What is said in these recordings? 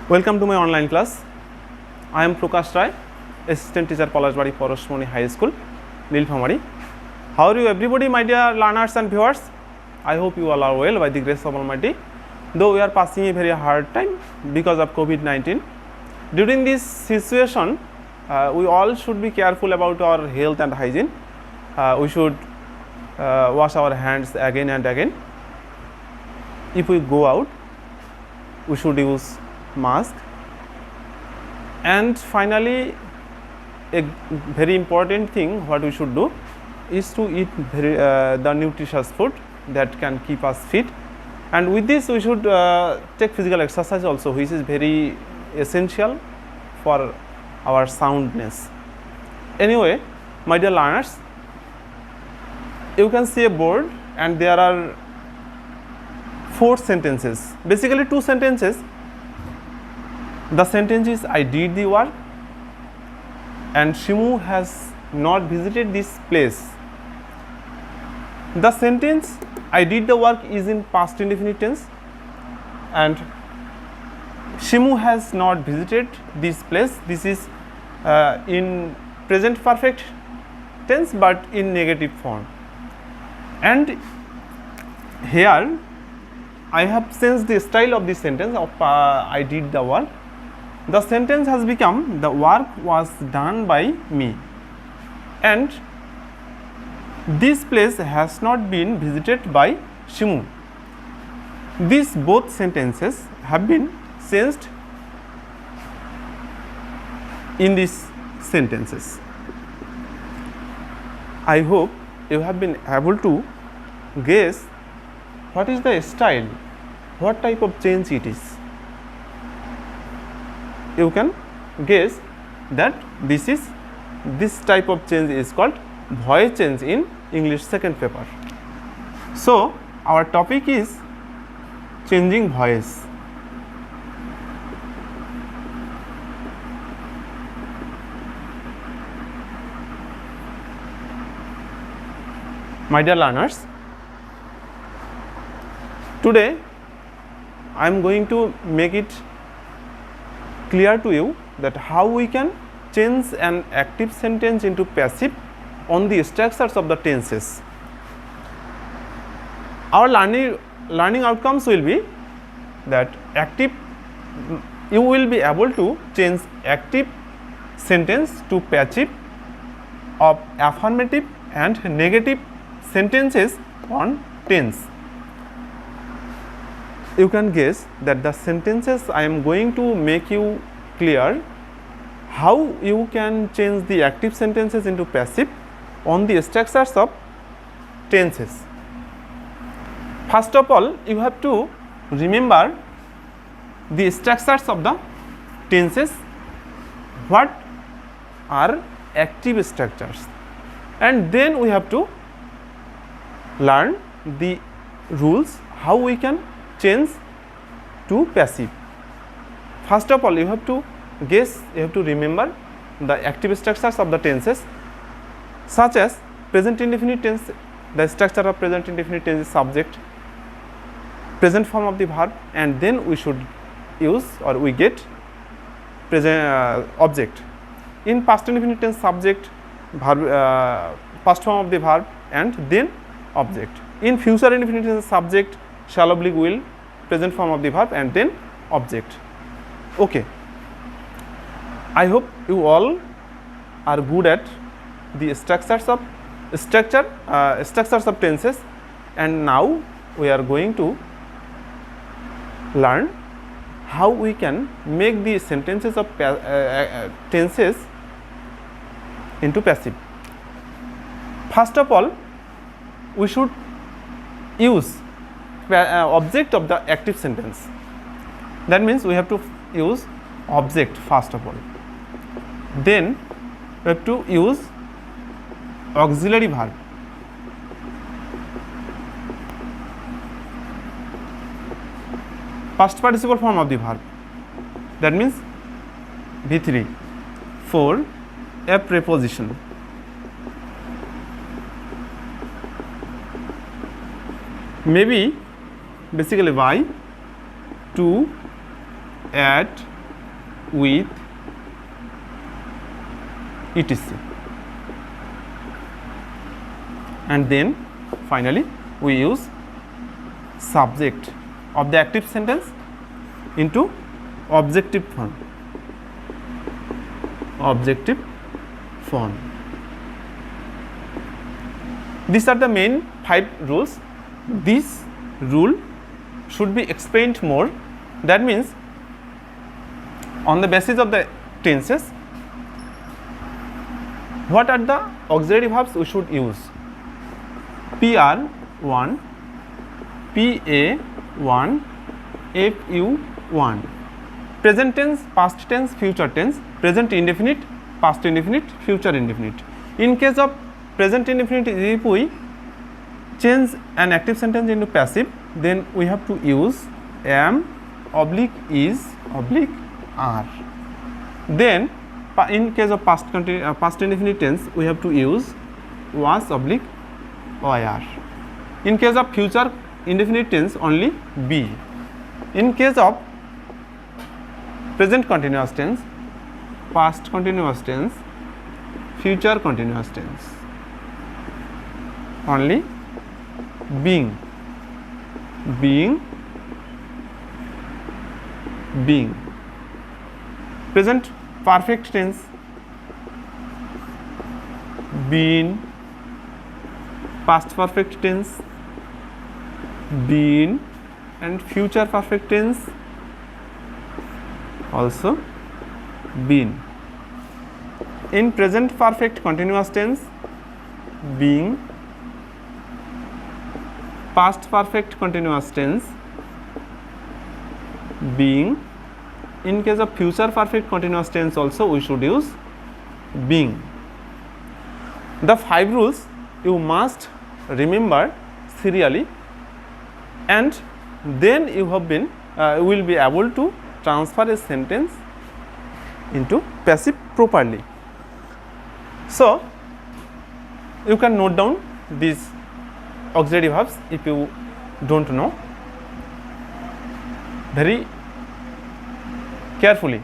Welcome to my online class. I am Prakash Rai, Assistant Teacher, Palashbari Porosmoni High School, Nilphamari. How are you everybody, my dear learners and viewers? I hope you all are well by the grace of Almighty. Though we are passing a very hard time because of COVID-19. During this situation, we all should be careful about our health and hygiene. We should wash our hands again and again. If we go out, we should use mask. And finally, a very important thing what we should do is to eat the nutritious food that can keep us fit. And with this, we should take physical exercise also, which is very essential for our soundness. Anyway, my dear learners, you can see a board and there are 4 sentences, basically 2 sentences. The sentence is I did the work and Shimu has not visited this place. The sentence I did the work is in past indefinite tense and Shimu has not visited this place. This is in present perfect tense but in negative form. And here I have changed the style of this sentence of I did the work. The sentence has become the work was done by me and this place has not been visited by Shimu. These both sentences have been changed in these sentences. I hope you have been able to guess what is the style, what type of change it is. You can guess that this type of change is called voice change in English second paper. So our topic is changing voice. My dear learners, today I am going to make it clear to you that how we can change an active sentence into passive on the structures of the tenses. Our learning outcomes will be that you will be able to change active sentence to passive of affirmative and negative sentences on tense. You can guess that the sentences I am going to make you clear how you can change the active sentences into passive on the structures of tenses. First of all, you have to remember the structures of the tenses. What are active structures? And then we have to learn the rules how we can change to passive. First of all, you have to guess, you have to remember the active structures of the tenses, such as present indefinite tense. The structure of present indefinite tense is subject, present form of the verb, and then we should use or we get present object. In past indefinite tense, subject, verb, past form of the verb, and then object. In future indefinite tense, subject, shall oblique will, present form of the verb, and then object. Okay. I hope you all are good at the structures of tenses, and now we are going to learn how we can make the sentences of tenses into passive. First of all, we should use object of the active sentence. That means we have to use object first of all. Then we have to use auxiliary verb. Past participle form of the verb. That means V3 for a preposition. maybe basically by, to, at, with, etc. And then finally we use subject of the active sentence into objective form. Objective form. These are the main 5 rules. This rule should be explained more. That means on the basis of the tenses, what are the auxiliary verbs we should use? PR1, PA1, FU1. Present tense, past tense, future tense, present indefinite, past indefinite, future indefinite. In case of present indefinite, if we change an active sentence into passive, then we have to use am, oblique is, oblique are. Then in case of past indefinite tense, we have to use was, oblique were. In case of future indefinite tense, only be. In case of present continuous tense, past continuous tense, future continuous tense, only being, being, being. Present perfect tense, been. Past perfect tense, been. And future perfect tense, also been. In present perfect continuous tense, being. Past perfect continuous tense, being. In case of future perfect continuous tense also we should use being. The 5 rules you must remember serially, and then you have been will be able to transfer a sentence into passive properly. So you can note down these auxiliary verbs if you don't know very carefully.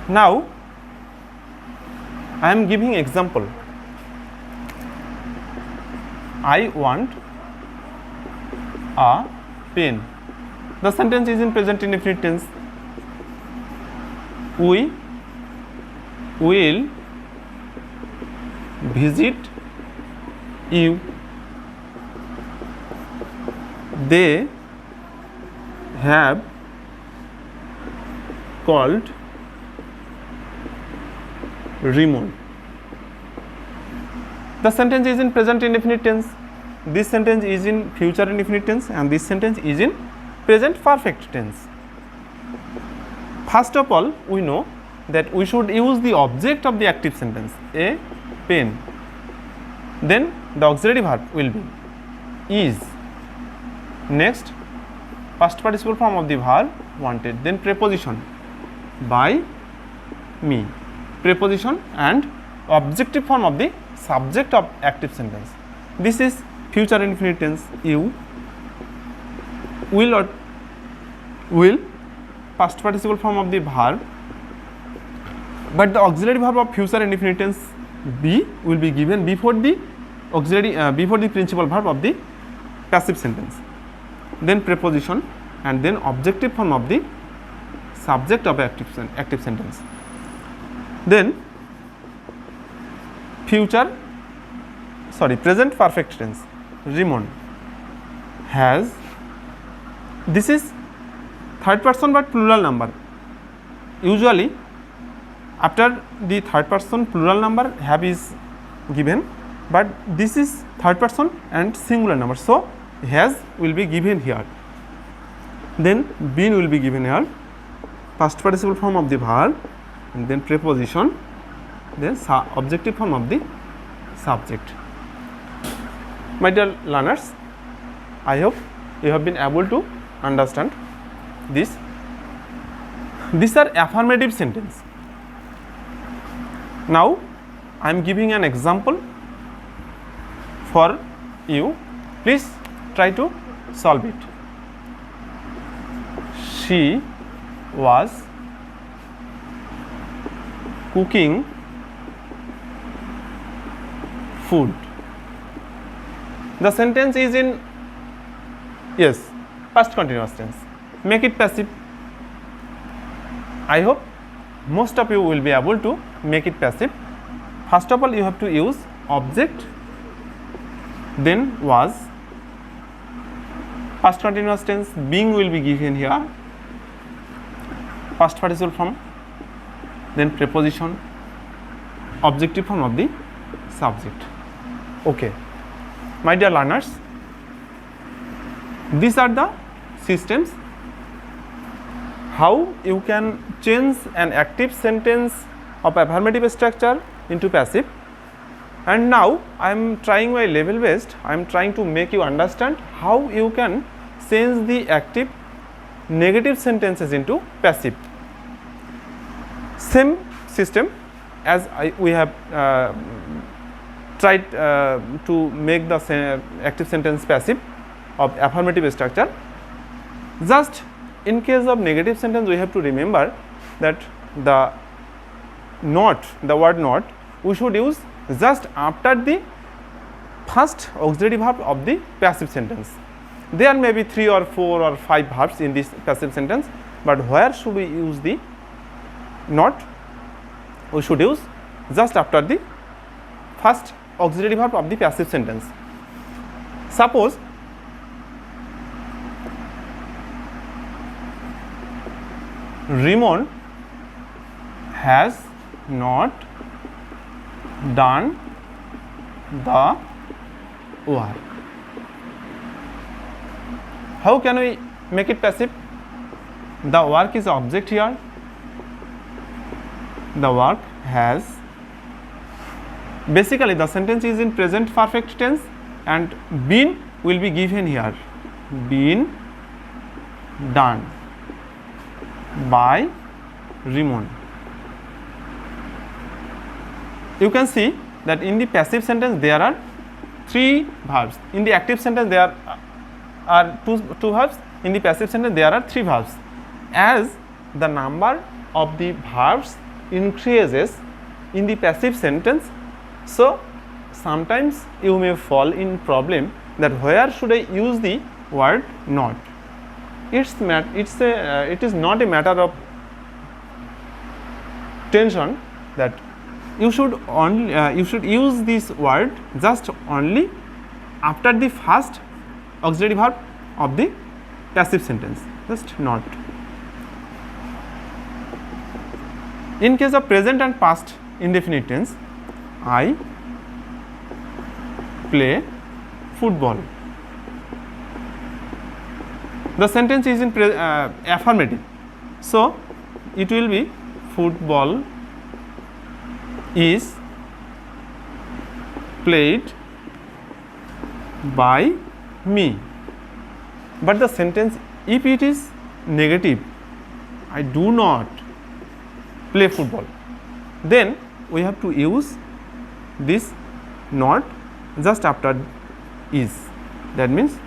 Now I am giving example. I want a pen. The sentence is in present indefinite tense. We will visit you. They have called Raymond. The sentence is in present indefinite tense. This sentence is in future indefinite tense, and this sentence is in present perfect tense. First of all, we know that we should use the object of the active sentence, a pen. Then the auxiliary verb will be is. Next, past participle form of the verb wanted. Then preposition by me. Preposition and objective form of the subject of active sentence. This is future indefinite tense, you. Will or will, past participle form of the verb, but the auxiliary verb of future indefinite tense be will be given before the auxiliary before the principal verb of the passive sentence. Then preposition and then objective form of the subject of active sentence. Then present perfect tense, Raymond has. This is third person but plural number. Usually after the third person plural number have is given, but this is third person and singular number, so has will be given here. Then been will be given here, past participle form of the verb, and then preposition, then objective form of the subject. My dear learners, I hope you have been able to understand this. These are affirmative sentence. Now I am giving an example for you. Please try to solve it. She was cooking food. The sentence is in past continuous tense. Make it passive. I hope most of you will be able to make it passive. First of all, you have to use object, then was, past continuous tense, being will be given here, past participle form, then preposition, objective form of the subject. Okay, my dear learners, these are the systems how you can change an active sentence of affirmative structure into passive. And now I am trying my level best, I am trying to make you understand how you can change the active negative sentences into passive. Same system as we have tried to make the active sentence passive of affirmative structure. Just in case of negative sentence, we have to remember that the word not, we should use just after the first auxiliary verb of the passive sentence. There may be 3 or 4 or 5 verbs in this passive sentence, but where should we use the not? We should use just after the first auxiliary verb of the passive sentence. Suppose Raymond has not done the work. How can we make it passive? The work is object here. The work has, basically the sentence is in present perfect tense and been will be given here, been done by Raymond. You can see that in the passive sentence there are 3 verbs. In the active sentence there are two verbs. In the passive sentence there are 3 verbs. As the number of the verbs increases in the passive sentence, so sometimes you may fall in problem that where should I use the word not. It is not a matter of tension that you should use this word just only after the first auxiliary verb of the passive sentence, just not. In case of present and past indefinite tense, I play football. The sentence is in affirmative, so it will be football is played by me. But the sentence, if it is negative, I do not play football, then we have to use this not just after is. That means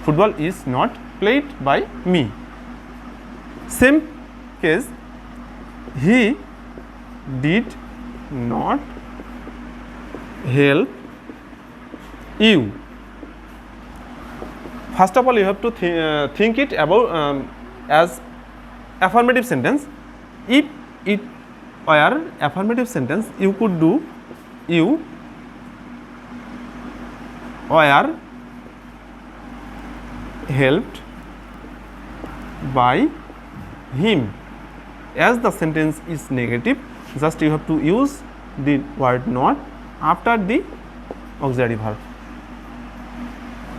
football is not played by me. Same case, he did not help you. First of all, you have to think it about as affirmative sentence. If it were affirmative sentence, you could do you were helped by him. As the sentence is negative, just you have to use the word not after the auxiliary verb.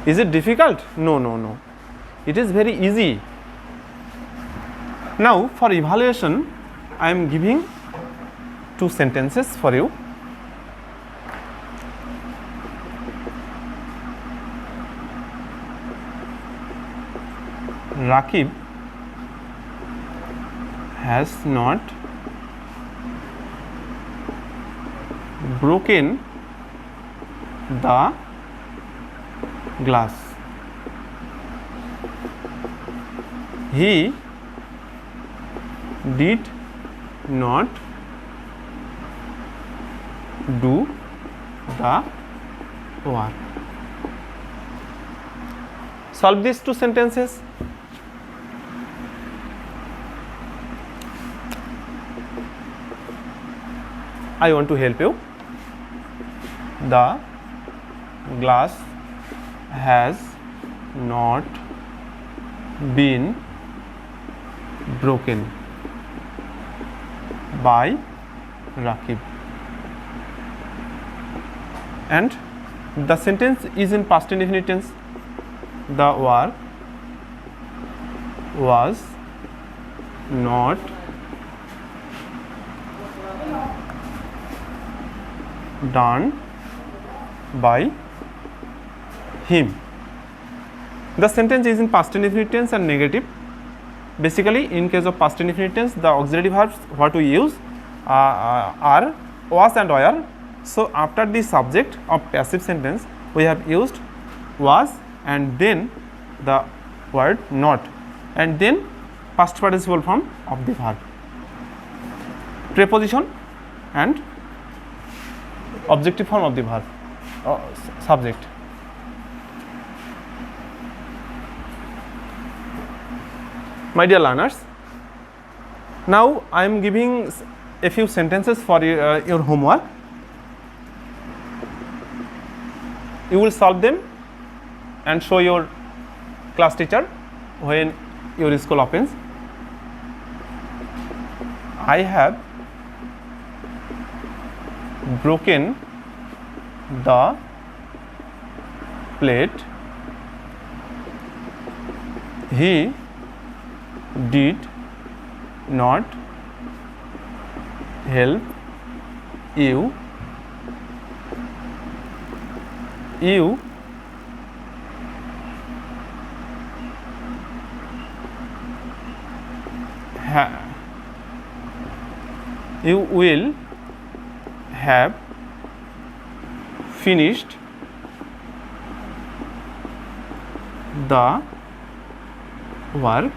Is it difficult? No. It is very easy. Now for evaluation, I am giving 2 sentences for you. Rakib has not broken the glass. He did not do the work. Solve these two sentences. I want to help you. The glass has not been broken by Rakib. And the sentence is in past indefinite tense. The work was not done by him. The sentence is in past indefinite tense and negative. Basically, in case of past indefinite tense, the auxiliary verbs what we use are was and were. So after the subject of passive sentence, we have used was and then the word not and then past participle form of the verb. Preposition and objective form of the verb, subject. My dear learners, now I am giving a few sentences for your homework. You will solve them and show your class teacher when your school opens. I have broken the plate. He did not help you. You will have finished the work.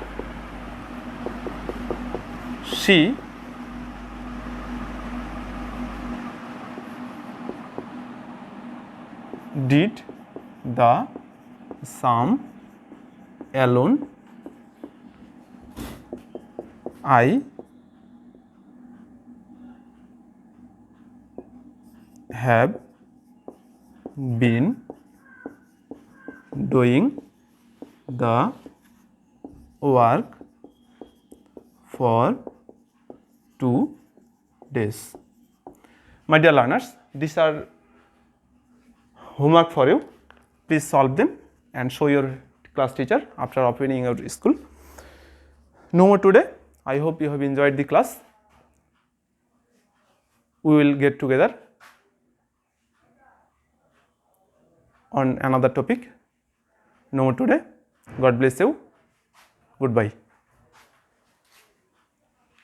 She did the sum alone. I have been doing the work for 2 days. My dear learners, these are homework for you. Please solve them and show your class teacher after opening your school. No more today. I hope you have enjoyed the class. We will get together on another topic. No more today. God bless you. Goodbye.